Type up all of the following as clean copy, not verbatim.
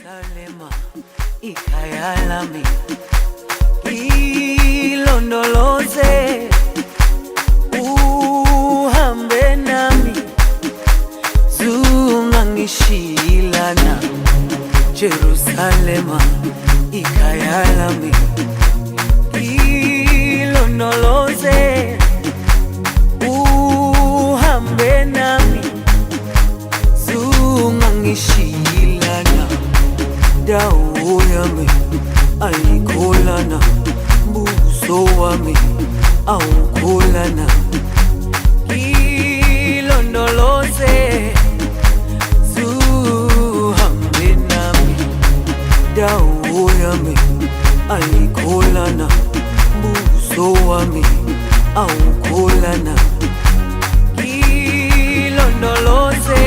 Jerusalema ikhaya lami, ilondoloze uhambe nami, zungangishilana. Jerusalema ikhaya lami, ilondoloze uhambe nami, zungangishilana. Dawo yami ayikholana, buso wami awukholana. Ilondoloze zuhambe nami, dawo yami ayikholana, buso wami awukholana. Ilondoloze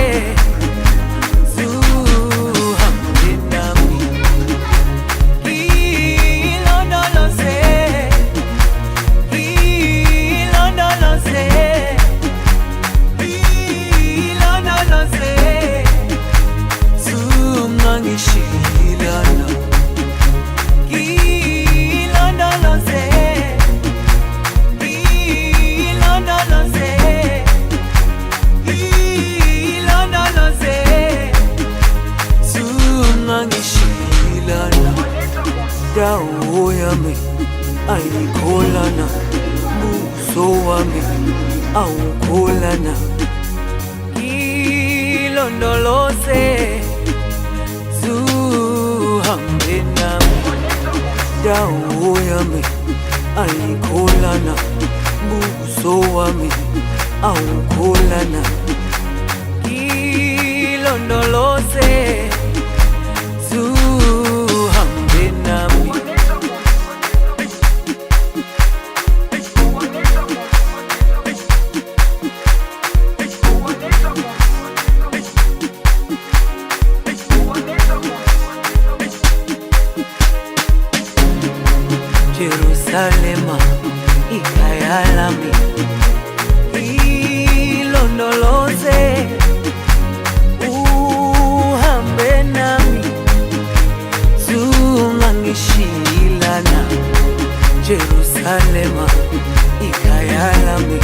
dawo yami ayikholana, buso wami awukholana. Ilondoloze zuhambe nami, dawo yami ayikholana, buso wami awukholana. Ilondoloze zuhambe nami. Jerusalema ikhaya lami, ilondoloze uhambe nami, zungangishilana. Jerusalema ikhaya lami.